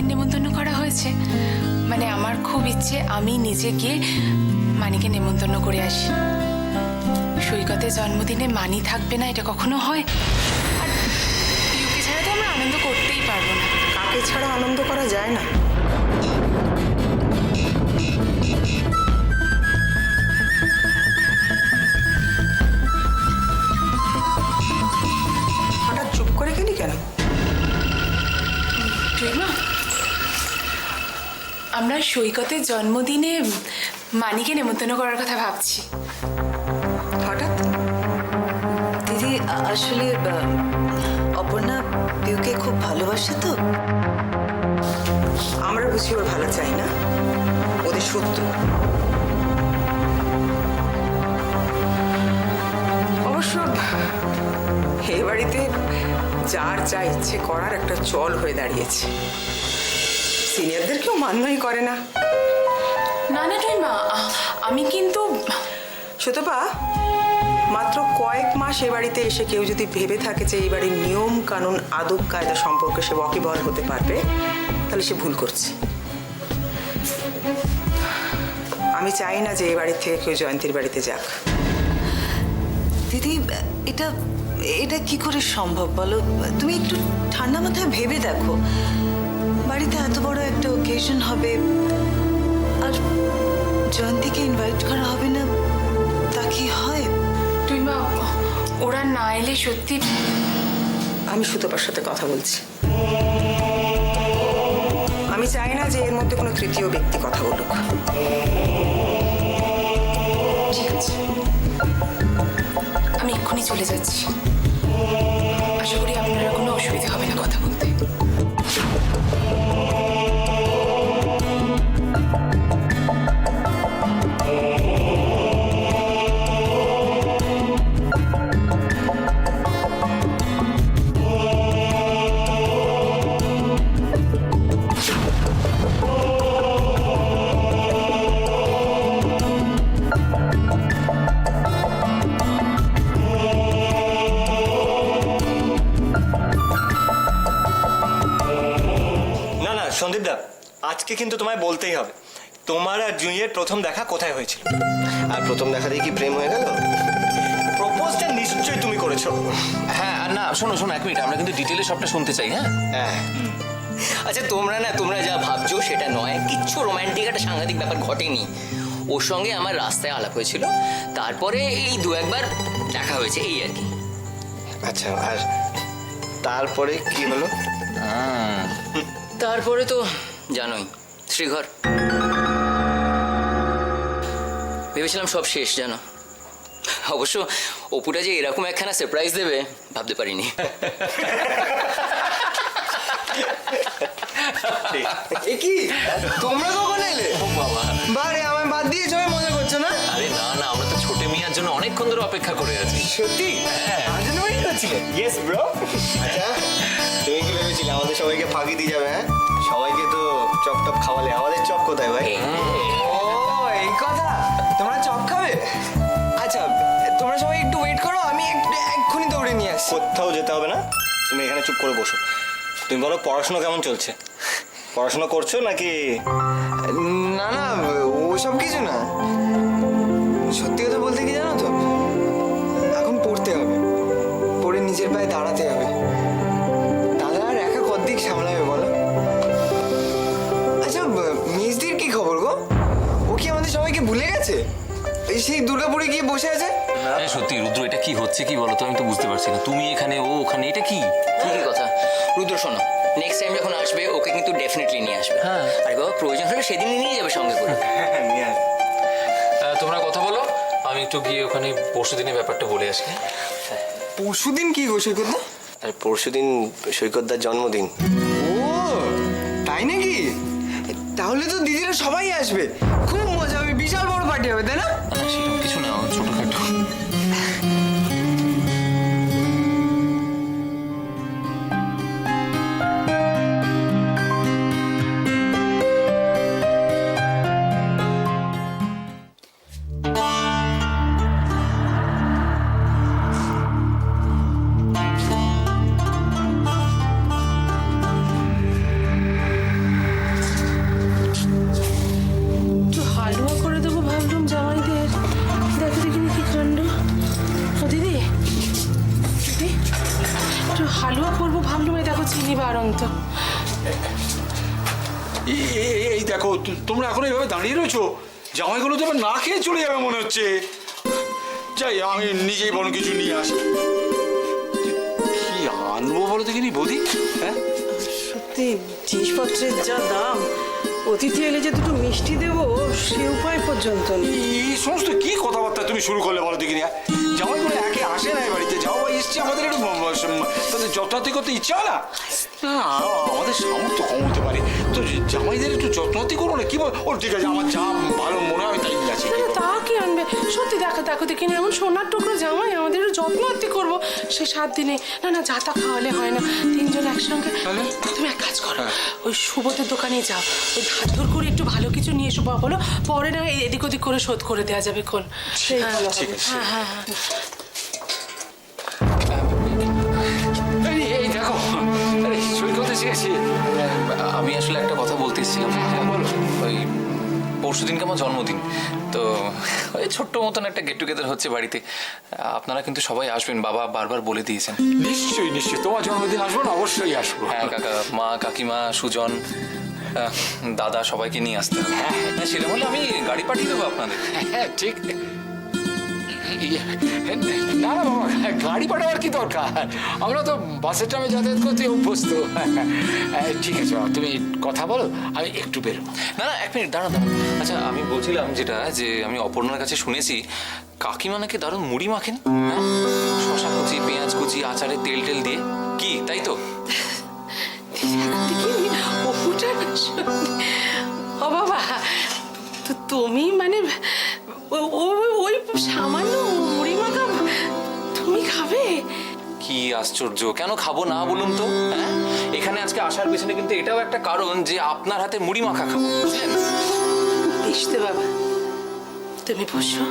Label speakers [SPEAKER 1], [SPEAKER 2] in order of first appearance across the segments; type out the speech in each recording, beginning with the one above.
[SPEAKER 1] মানিকের নেমন্তন্ন করা হয়েছে। মানে আমার খুব ইচ্ছে আমি নিজে গিয়ে মানিকে নেমন্তন্ন করে আসি। সৈকতের জন্মদিনে মানি থাকবে না এটা কখনো হয়? আর পিউকে ছাড়া তো আমরা আনন্দ করতেই পারবো না।
[SPEAKER 2] কাকে ছাড়া আনন্দ করা যায় না? হঠাৎ চুপ করে গেলি কেন?
[SPEAKER 1] প্রেমা, আমরা সৈকতের জন্মদিনে মানিকে নেমন্তন্ন করার কথা ভাবছি।
[SPEAKER 2] হঠাৎ?
[SPEAKER 3] দিদি আসলে অপর্ণা পিউকে খুব ভালোবাসে তো।
[SPEAKER 2] আমরা বুঝি ওর ভালো চাই না, ওদের শত্রু। অবশ্য এ বাড়িতে যার যা ইচ্ছে করার একটা চল হয়ে দাঁড়িয়েছে। সিনিয়রদের কেউ মান্যই করে না।
[SPEAKER 1] না না প্রেমা, আমি কিন্তু
[SPEAKER 2] সুতপা, মাত্র কয়েক মাস এ বাড়িতে এসে কেউ যদি ভেবে থাকে যে এই বাড়ির নিয়ম কানুন আদব কায়দা সম্পর্কে সে ওয়াকিবহাল হতে পারবে, তাহলে সে ভুল করছে। আমি চাই না যে এই বাড়ির থেকে কেউ জয়ন্তীর বাড়িতে যাক।
[SPEAKER 3] দিদি এটা এটা কি করে সম্ভব বলো? তুমি একটু ঠান্ডা মাথায় ভেবে দেখো, বাড়িতে এত বড় একটা ওকেশন হবে আর জয়ন্তীকে ইনভাইট করা হবে না, তা কি হয়?
[SPEAKER 1] প্রেমা, ওরা না এলে সত্যি।
[SPEAKER 2] আমি সুতপার সাথে কথা বলছি। আমি চাই না যে এর মধ্যে কোনো তৃতীয় ব্যক্তি কথা বলুক।
[SPEAKER 1] ঠিক আছে, আমি এক্ষুনি চলে যাচ্ছি। আশা করি আপনারা কোনো অসুবিধা হবে না কথা বলতে।
[SPEAKER 4] সন্দীপদা, আজকে কিন্তু তোমায় বলতেই হবে, তোমার আর জুঁইয়ের প্রথম দেখা কোথায় হয়েছিল?
[SPEAKER 5] আর প্রথম দেখাতেই কি প্রেম হয়ে গেল?
[SPEAKER 4] প্রপোজটা নিশ্চয়ই তুমি করেছো।
[SPEAKER 6] হ্যাঁ, আর না শোনো শোনো, এক মিনিট, আমরা কিন্তু ডিটেলে সবটা শুনতে চাই। হ্যাঁ
[SPEAKER 5] হ্যাঁ,
[SPEAKER 7] আচ্ছা তোমরা যা ভাবছো সেটা নয়, কিচ্ছু রোমান্টিক একটা সাংঘাতিক ব্যাপার ঘটেনি। ওর সঙ্গে আমার রাস্তায় আলাপ হয়েছিল, তারপরে এই দু একবার দেখা হয়েছে, এই আর কি।
[SPEAKER 5] আচ্ছা, আর তারপরে কি হলো?
[SPEAKER 7] তারপরে তো জানোই, শ্রীঘর। ভেবেছিলাম সব শেষ, জানো। অবশ্য অপুটা যে এরকম একখানা সারপ্রাইজ দেবে ভাবতে পারিনি।
[SPEAKER 5] কি তোমরা কখন এলে?
[SPEAKER 6] বাবা,
[SPEAKER 5] বারে আমায় বাদ দিয়ে সবাই মজা করছো না?
[SPEAKER 6] আরে না না, আমরা তো ছোটে মিয়ার জন্য অনেকক্ষণ ধরে অপেক্ষা করে আছি।
[SPEAKER 5] সত্যি? আজ নয় করছিলে?
[SPEAKER 4] Yes bro.
[SPEAKER 5] আচ্ছা, তুমি কি ভেবেছিলে আমাদের সবাইকে ফাঁকি দিয়ে যাবে? হ্যাঁ, সবাইকে তো চপ টপ খাওয়ালে, আমাদের চপ কোথায় ভাই?
[SPEAKER 8] ও এই কথা, তোমরা চপ খাবে? আচ্ছা তোমরা সবাই একটু ওয়েট করো, আমি এক্ষুনি দৌড়ে নিয়ে আসছি।
[SPEAKER 4] কোথাও যেতে হবে না, তুমি এখানে চুপ করে বসো। তুমি বলো, পড়াশোনা কেমন চলছে? পড়াশোনা করছো নাকি?
[SPEAKER 8] না না, ওসব কিছু না। সত্যি কথা বলতে কি জানো তো, এখন পড়তে হবে, পড়ে নিজের পায়ে দাঁড়াতে হবে। দাদা আর একা কতদিক সামলাবে বলো? আচ্ছা মিসদির কি খবর গো? ও কি আমাদের সবাইকে ভুলে গেছে? এই সেই দুর্গাপুরে গিয়ে বসে আছে।
[SPEAKER 6] হ্যাঁ সত্যি রুদ্র, এটা কি হচ্ছে কি বলো তো? আমি তো বুঝতে পারছি না, তুমি এখানে ও ওখানে, এটা কি?
[SPEAKER 7] ঠিকই কথা। রুদ্র শোনো, নেক্সট টাইম যখন আসবে ওকে কিন্তু ডেফিনেটলি নিয়ে আসবে।
[SPEAKER 6] হ্যাঁ।
[SPEAKER 7] আরে বাবা, প্রয়োজন হলে সেদিনই নিয়ে যাবে সঙ্গে করে।
[SPEAKER 4] নিয়ে আয়।
[SPEAKER 6] তোমরা কথা বলো, আমি একটু গিয়ে ওখানে পরশু দিনের ব্যাপারটা বলে আসি।
[SPEAKER 8] পরশুদিন কি গো সৈকতদা?
[SPEAKER 5] আর পরশুদিন সৈকতদার জন্মদিন।
[SPEAKER 8] ও তাই নাকি? তাহলে তো দিদিরা সবাই আসবে, খুব মজা হবে, বিশাল বড় পার্টি হবে, তাই না?
[SPEAKER 6] না সেরকম কিছু না, ছোটখাটো।
[SPEAKER 1] হালুয়া করবো ভাবলাম, এই দেখো চিনি বাড়ন্ত।
[SPEAKER 9] এই দেখো তোমরা এখন এইভাবে দাঁড়িয়ে রয়েছো, জামাইগুলো তো এবার না খেয়ে চলে যাবে মনে হচ্ছে। যাই আমি নিজেই বরং কিছু নিয়ে আসি। কি আনবো বলো দেখিনি বৌদি? হ্যাঁ
[SPEAKER 2] সত্যি জিনিসপত্রের যা দাম, অতিথি এলে যে দুটো মিষ্টি দেবো সে উপায় পর্যন্ত নেই।
[SPEAKER 9] এই সমস্ত কি কথাবার্তা তুমি শুরু করলে বলো দেখিনি? জামাইগুলো একে আসে না এই বাড়িতে, যাও বা এসছে আমাদের একটু তাদের যত্নাতি করতে ইচ্ছা হয় না? না আমাদের সামর্থ্য কম হতে পারে, তো জামাইদের একটু যত্নাতি করো না। কি বল? ওর ঠিক আছে, আমার যা ভালো মনে হয় তাই আছে।
[SPEAKER 1] তা কি আনবে? সত্যি দেখো দেখো দেখিনি, এমন সোনার টুকরো জামাই, আমাদের একটু যত্ন আত্তি করবো সে 7 দিনে। না না, যা তা খাওয়ালে হয় না, 3 জন একসঙ্গে। তুমি এক কাজ করো, ওই সুবোধের দোকানে যাও, ওই ধার ধর করে একটু ভালো কিছু নিয়ে এসো বা বলো, পরে না এদিক ওদিক করে শোধ করে দেওয়া যাবে কোন।
[SPEAKER 9] ঠিক আছে।
[SPEAKER 1] হ্যাঁ হ্যাঁ হ্যাঁ।
[SPEAKER 6] এই দেখো, আরে সৈকত এসে গেছে। আমি আসলে একটা কথা বলতে এসেছিলাম। বলো। ওই পরশুদিনকে আমার জন্মদিন, তো ওই ছোট্ট মতন একটা গেট টুগেদার হচ্ছে বাড়িতে। আপনারা কিন্তু সবাই আসবেন, বাবা বারবার বলে দিয়েছেন।
[SPEAKER 9] নিশ্চয়ই নিশ্চয়ই, তোমার জন্মদিন আসবো না? অবশ্যই আসবো।
[SPEAKER 6] হ্যাঁ কাকা, মা, কাকিমা, সুজন, দাদা, সবাইকে নিয়ে আসতে হবে। হ্যাঁ সেটা হলে আমি গাড়ি পাঠিয়ে দেবো আপনাদের।
[SPEAKER 9] হ্যাঁ ঠিক। না না বাবা, গাড়ি পাঠাবার কি দরকার? আমরা তো বাসের ট্রামে যাতায়াত করতে অভ্যস্ত। ঠিক আছে বাবা, তুমি কথা বলো, আমি একটু বেরোবো।
[SPEAKER 6] না না, 1 মিনিট দাঁড়ান দাঁড়ান। আচ্ছা আমি বলছিলাম যেটা, যে আমি অপর্ণার কাছে শুনেছি কাকিমা নাকি দারুণ মুড়ি মাখেন। হ্যাঁ, শশা কুচি, পেঁয়াজ কুচি, আচারে তেল টেল দিয়ে। কি তাই তো?
[SPEAKER 1] দেখি অপুটা, ও বাবা, তো তুমি মানে ওই সামান্য মুড়ি মাখা তুমি খাবে?
[SPEAKER 6] কি আশ্চর্য, কেন খাবো না বলুন তো? হ্যাঁ, এখানে আজকে আসার পেছনে কিন্তু এটাও একটা কারণ যে আপনার হাতে মুড়ি মাখা খাবো, বুঝলেন?
[SPEAKER 1] বেশ তো বাবা, তুমি বসো,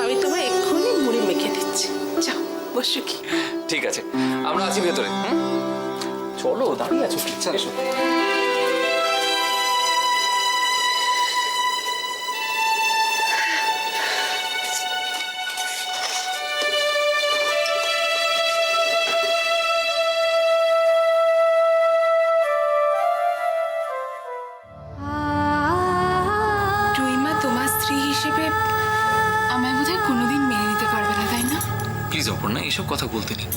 [SPEAKER 1] আমি তোমায় এক্ষুনি মুড়ি মেখে দিচ্ছি। যাও বসো। কি
[SPEAKER 6] ঠিক আছে, আমরা আছি ভেতরে। চলো, দাঁড়িয়ে আছো কি? এসো।
[SPEAKER 1] টুইমা তোমার স্ত্রী হিসেবে আমায় বোধহয় কোনোদিন মেনে নিতে পারবে না, তাই না?
[SPEAKER 6] প্লিজ অপর্ণা, এইসব কথা বলতে নেই।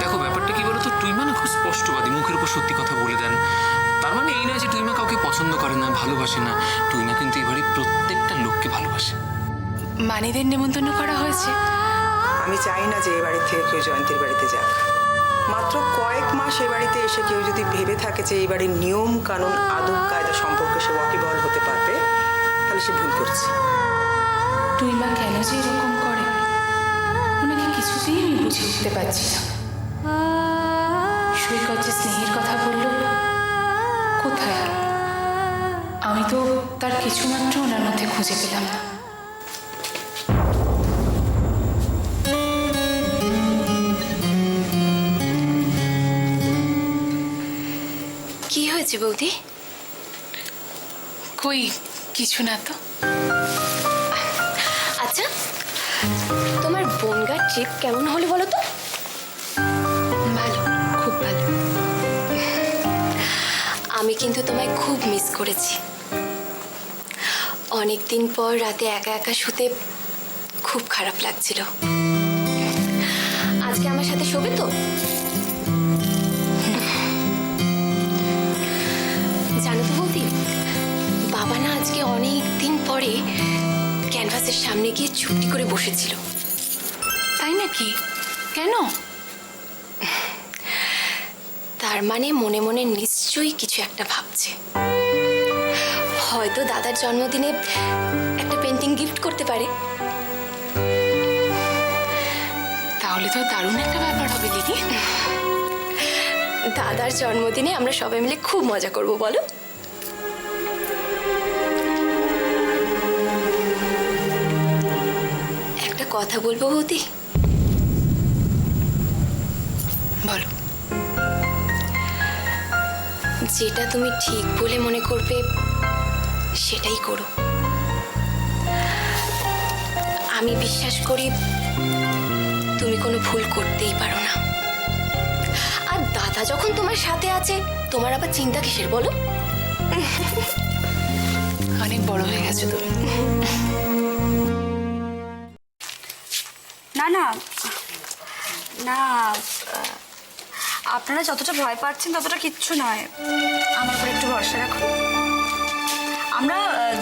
[SPEAKER 6] দেখো ব্যাপারটা কি বলতো, টুইমা না খুব স্পষ্টবাদী, মুখের উপর সত্যি কথা বলে দেন। তার মানে এই নয় যে টুইমা কাউকে পছন্দ করে না, ভালোবাসে না। টুইমা কিন্তু এবারে প্রত্যেকটা লোককে ভালোবাসে।
[SPEAKER 1] মানিদের নেমন্তন্ন করা হয়েছে।
[SPEAKER 2] আমি চাই না যে এ বাড়ির থেকে কেউ জয়ন্তীর বাড়িতে যাক। মাত্র কয়েক মাস এ বাড়িতে এসে কেউ যদি ভেবে থাকে যে এই বাড়ির নিয়ম কানুন আদব কায়দা সম্পর্কে সে ওয়াকিবহাল হতে পারবে, তাহলে সে ভুল করছে।
[SPEAKER 1] টুইমা কেন যে এরকম করে ওনাকে কিছুতেই আমি বুঝে উঠতে পারছি না। সৈকত যে স্নেহের কথা বলল, কোথায়? আমি তো তার কিছুমাত্র ওনার মধ্যে খুঁজে পেলাম না।
[SPEAKER 10] কি হয়েছে বৌদি?
[SPEAKER 1] কই কিছু না তো।
[SPEAKER 10] আচ্ছা, তোমার বনগাঁ ট্রিপ কেমন হলো বলো তো?
[SPEAKER 1] ভালো, খুব ভালো।
[SPEAKER 10] আমি কিন্তু তোমায় খুব মিস করেছি। অনেকদিন পর রাতে একা একা শুতে খুব খারাপ লাগছিল। আজকে আমার সাথে শোবে তো? জানো তো বৌদি, বাবা না আজকে অনেক দিন পরে ক্যানভাসের সামনে গিয়ে চুপটি করে বসেছিল।
[SPEAKER 1] তাই নাকি? কেন?
[SPEAKER 10] তার মানে মনে মনে নিশ্চয়ই কিছু একটা ভাবছে। হয়তো দাদার জন্মদিনে একটা পেন্টিং গিফট করতে পারে।
[SPEAKER 1] তাহলে তো দারুণ একটা ব্যাপার হবে দিদি।
[SPEAKER 10] দাদার জন্মদিনে আমরা সবাই মিলে খুব মজা করব, বলো? একটা কথা বলবো বৌদি?
[SPEAKER 1] বলো।
[SPEAKER 10] যেটা তুমি ঠিক বলে মনে করবে সেটাই করো। আমি বিশ্বাস করি তুমি কোনো ভুল করতেই পারো না। দাদা যখন তোমার সাথে আছে তোমার আবার চিন্তা কিসের বলো?
[SPEAKER 1] অনেক বড় হয়ে গেছো তুমি।
[SPEAKER 11] না না না, আপনারা যতটা ভয় পাচ্ছেন ততটা কিচ্ছু নয়, আমার উপর একটু ভরসা রাখুন। আমরা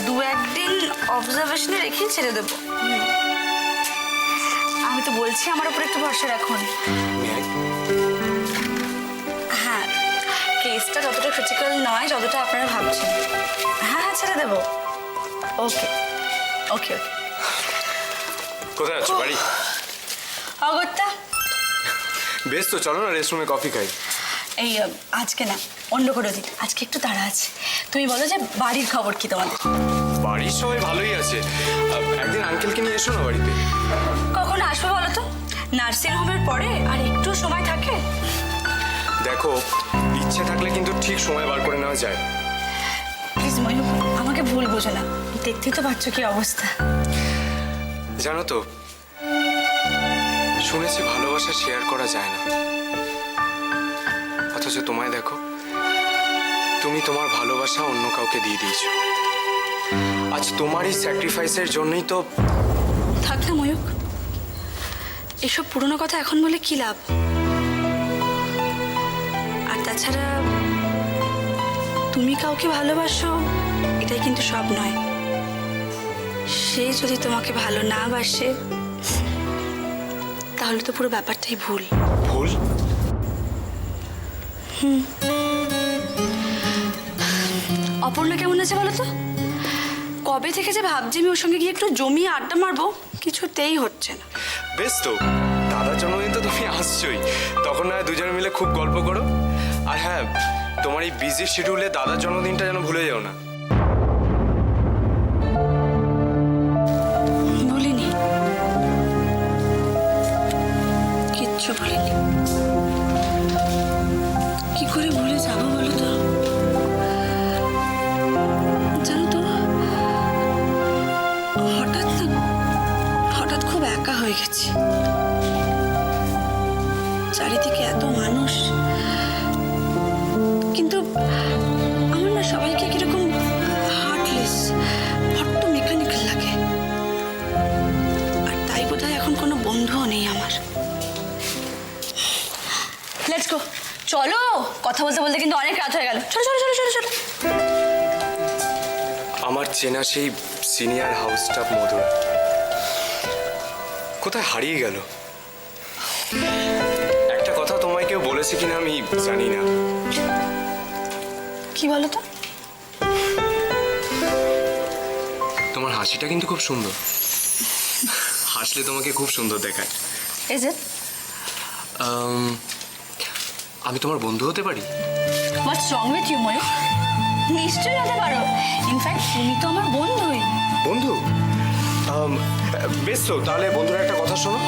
[SPEAKER 11] 2-1 দিন অবজারভেশনে রেখেই ছেড়ে দেবো। আমি তো বলছি আমার উপর একটু ভরসা রাখুন। হ্যাঁ, কেসটা যতটা ক্রিটিক্যাল নয় যতটা আপনারা ভাবছেন। হ্যাঁ হ্যাঁ, ছেড়ে দেবো। ওকে ওকে ওকে।
[SPEAKER 8] কোথায় আছো? বাড়ি?
[SPEAKER 11] অগত্যা
[SPEAKER 8] বেশ, তো চলো না রেস্টরুমে কফি খাই।
[SPEAKER 11] এই আজকে না, অন্য করে দিন, আজকে একটু তাড়া আছে। তুমি বলো যে বাড়ির খবর কি তোমাদের?
[SPEAKER 8] বাড়ির সবাই ভালোই আছে। একদিন আঙ্কেলকে নিয়ে এসো না বাড়িতে।
[SPEAKER 11] কখন আসবে বলো তো? নার্সিং হোমের পরে আর একটু সময় থাকে?
[SPEAKER 8] দেখো, ইচ্ছে থাকলে কিন্তু ঠিক সময় বার করে নেওয়া যায়।
[SPEAKER 11] প্লিজ ময়ূর, আমাকে ভুল বোঝো না, দেখতেই তো পাচ্ছ কি অবস্থা।
[SPEAKER 8] জানো তো, শুনেছি ভালোবাসা শেয়ার করা যায় না, অথচ তোমায় দেখো, তুমি তোমার ভালোবাসা অন্য কাউকে দিয়ে দিয়েছো। আজ তোমার এই স্যাক্রিফাইসের জন্যই তো।
[SPEAKER 11] থাক না ময়ূক, এসব পুরনো কথা এখন বলে কি লাভ? আর তাছাড়া তুমি কাউকে ভালোবাসো এটাই কিন্তু সব নয়। সে যদি তোমাকে ভালো না বাসে তাহলে তো পুরো ব্যাপারটাই ভুল।
[SPEAKER 8] ভুল?
[SPEAKER 11] অপর্ণা কেমন আছে বলো তো? কবে থেকে যে ভাবছি আমি ওর সঙ্গে গিয়ে একটু জমিয়ে আড্ডা মারবো, কিছুতেই হচ্ছে না।
[SPEAKER 8] বেশ তো, দাদার জন্মদিন তো তুমি আসছোই, তখন না হয় দুজনে মিলে খুব গল্প করো। আর হ্যাঁ, তোমার এই বিজি শিডিউলে দাদার জন্মদিনটা যেন ভুলে যাও না।
[SPEAKER 11] বলিনি, কিচ্ছু বলিনি। কি করে ভুলে যাবো বলো তো? জানো তো, হঠাৎ খুব একা হয়ে গেছি। চারিদিকে এত মানুষ, কিন্তু আমার না সবাইকে কিরকম হার্টলেস, বড্ড মেকানিক্যাল লাগে। আর তাই বোধহয় এখন কোনো বন্ধুও নেই আমার। লেটস গো, চলো। কথা বলতে বলতে কিন্তু অনেক রাত হয়ে গেল। চলো চলো চলো চলো চলো।
[SPEAKER 8] আমার চেনা সেই সিনিয়র হাউস স্টাফ মধুরা কোথায় হারিয়ে গেল? একটা কথা তোমায় কেউ বলেছে কিনা আমি জানি না।
[SPEAKER 11] কি বলো তো?
[SPEAKER 8] তোমার হাসিটা কিন্তু খুব সুন্দর, হাসলে তোমাকে খুব সুন্দর দেখায়।
[SPEAKER 11] Is it?
[SPEAKER 8] আমি তোমার বন্ধু হতে পারি?
[SPEAKER 11] হোয়াটস রং উইথ ইউ ময়ূর? নিশ্চয়ই হতে পারো। ইনফ্যাক্ট তুমি তো আমার বন্ধুই।
[SPEAKER 8] বন্ধু? বেশ তো, তাহলে বন্ধুরা একটা কথা শোনো,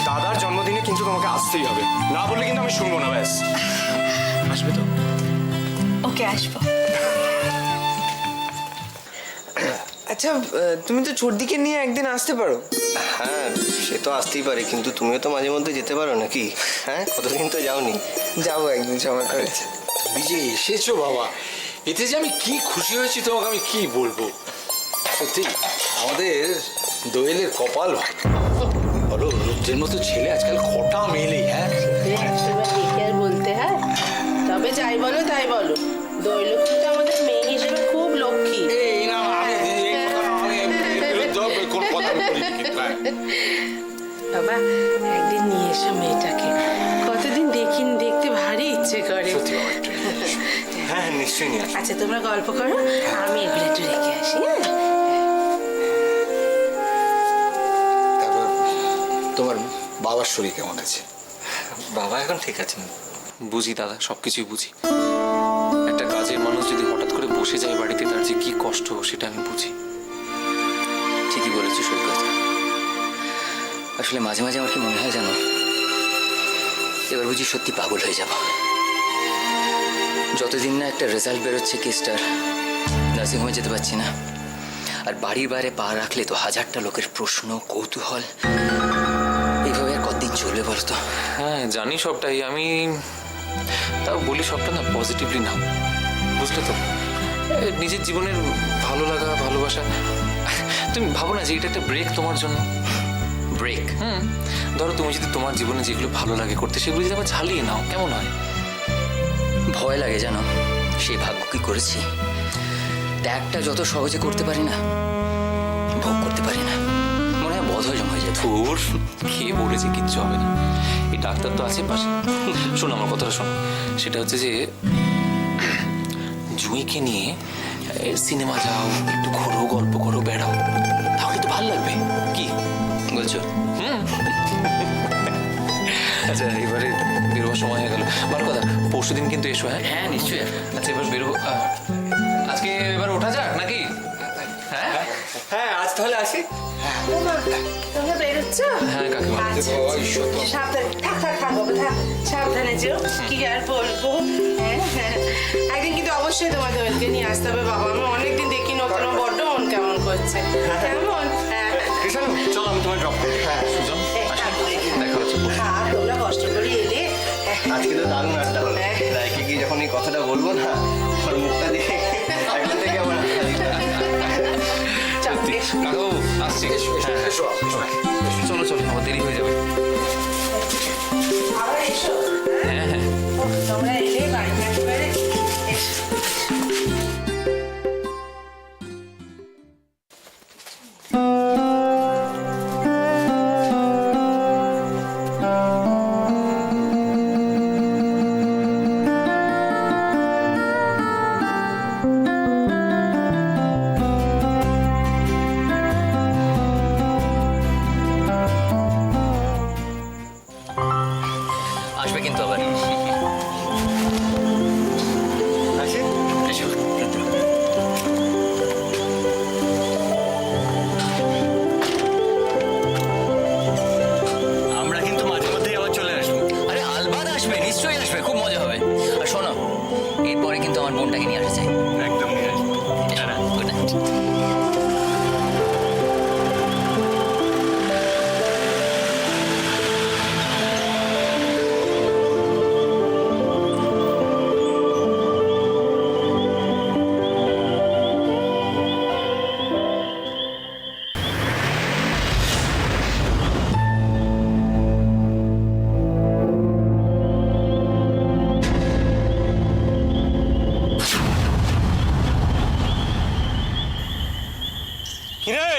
[SPEAKER 8] দাদার জন্মদিনে কিন্তু তোমাকে আসতেই হবে, না বললে কিন্তু আমি শুনবো না। ব্যাস, আসবে তো?
[SPEAKER 11] ওকে, আসবো।
[SPEAKER 12] আচ্ছা, তুমি তো ছোটদিকে নিয়ে একদিন আসতে পারো।
[SPEAKER 5] হ্যাঁ, সে তো আসতেই পারে, কিন্তু তুমিও তো মাঝে মধ্যে যেতে পারো নাকি? হ্যাঁ, কতদিন তো যাওনি।
[SPEAKER 12] যাবো একদিন, সময় করেছে।
[SPEAKER 9] তুমি যে এসেছো বাবা, এতে যে আমি কি খুশি হয়েছি তোমাকে আমি কি বলবো। সত্যি আমাদের দোয়েলের কপাল ভালো, বলো রুদ্রের মতো ছেলে আজকাল কটা মেলে। হ্যাঁ,
[SPEAKER 13] আর বলতে হয়, তবে যাই বলো তাই বলো, দৈল কিন্তু আমাদের মেয়ে হিসেবে খুব লক্ষ্মী।
[SPEAKER 9] এই না, আমি কোনো কথা বলিনি কিন্তু।
[SPEAKER 13] বাবা, একদিন নিয়ে এসো মেয়েটাকে, কতদিন দেখিনি, দেখতে ভারী ইচ্ছে করে।
[SPEAKER 5] হ্যাঁ, নিশ্চয়ই নিয়ে আসবো।
[SPEAKER 13] আচ্ছা, তোমরা গল্প করো, আমি এগুলো একটু রেখে আসি। হ্যাঁ,
[SPEAKER 9] তারপর তোমার বাবার শরীর কেমন আছে?
[SPEAKER 6] বাবা এখন ঠিক আছেন। বুঝি দাদা, সব কিছুই বুঝি। একটা কাজের মানুষ যদি হঠাৎ করে বসে যায় বাড়িতে, তার যে কি কষ্ট সেটা আমি বুঝি।
[SPEAKER 7] ঠিকই বলেছো সৈকত। আসলে মাঝে মাঝে আমার কি মনে হয় জানো, এবার বুঝি সত্যি পাগল হয়ে যাব। যতদিন না একটা রেজাল্ট বেরোচ্ছে কেসটার, নার্সিংহোমে যেতে পারছি না। আর বাড়ির বাইরে পা রাখলে তো হাজারটা লোকের প্রশ্ন, কৌতূহল। এইভাবে আর কতদিন চলবে বলতো?
[SPEAKER 6] হ্যাঁ, জানি সবটাই। আমি তাও বলি সবটা না পজিটিভলি নাও, বুঝলে তো? নিজের জীবনের ভালো লাগা ভালোবাসা, তুমি ভাবো না যে এটা একটা ব্রেক তোমার জন্য।
[SPEAKER 7] ব্রেক?
[SPEAKER 6] ধরো তুমি যদি তোমার জীবনে যেগুলো ভালো লাগে করতে সেগুলো যদি আবার ঝালিয়ে নাও, কেমন হয়?
[SPEAKER 7] ভয় লাগে জানো, সেই ভাগ্য কি করেছি। ত্যাগটা যত সহজে করতে পারি না, ভোগ করতে পারি না, মনে হয় বদহজম হয়ে যায়।
[SPEAKER 6] তোর খেয়ে বলেছে কিচ্ছু হবে না, এই ডাক্তার তো আছে পাশে। শোনো আমার কথাটা শোনো, সেটা হচ্ছে যে জুঁইকে নিয়ে সিনেমা যাও, একটু ঘোরো, গল্প করো, বেড়াও, তাহলে তো ভালো লাগবে। কি
[SPEAKER 7] বলছো?
[SPEAKER 6] আচ্ছা এবারে বেরোবার সময় হয়ে গেল, ভালো কথা, পরশুদিন কিন্তু এসো। হ্যাঁ
[SPEAKER 7] হ্যাঁ নিশ্চয়ই।
[SPEAKER 6] আচ্ছা এবার বেরোবো, আজকে এবার ওঠা যাক নাকি? হ্যাঁ
[SPEAKER 8] হ্যাঁ আজ তাহলে আসি।
[SPEAKER 13] তোমরা বেরোচ্ছ?
[SPEAKER 6] হ্যাঁ কাকিমা।
[SPEAKER 13] সাবধানে থাক থাক থাক বাবা থাক, সাবধানে যেও। কি আর বলবো, একদিন কিন্তু অবশ্যই তোমাদের ওদেরকে নিয়ে আসতে হবে বাবা। আমি অনেকদিন দেখি নতুন, বড্ড মন কেমন করছে। কেমন?
[SPEAKER 5] কৃষাণু চল আমি তোমায় ড্রপ করি। হ্যাঁ
[SPEAKER 6] সুজন দেখা হচ্ছে।
[SPEAKER 13] তোমরা কষ্ট করে এলে।
[SPEAKER 5] আজকে তো দারুণ আড্ডা হলো। রায়কে গিয়ে যখন এই কথাটা বলবো না, আমার মুখটা দেখে একদিন থেকে আমার
[SPEAKER 6] কাকাবাবু আসছি। চলো চলো, আমার দেরি হয়ে যাবে।
[SPEAKER 13] আবার এসো।
[SPEAKER 6] হ্যাঁ হ্যাঁ
[SPEAKER 13] তোমরা এলে বাড়িতে একেবারে এসো।
[SPEAKER 7] আসবে কিন্তু আবার।
[SPEAKER 5] আসি।
[SPEAKER 7] এসো।
[SPEAKER 5] আমরা কিন্তু মাঝে মধ্যেই আবার চলে আসবো।
[SPEAKER 7] আরে আলবাদ আসবে, নিশ্চয়ই আসবে, খুব মজা হবে। আর শোনো, এরপরে কিন্তু আমার বোনটাকে নিয়ে আসা চাই।
[SPEAKER 5] একদম নিয়ে আসবো।
[SPEAKER 7] Good night.
[SPEAKER 5] কিরে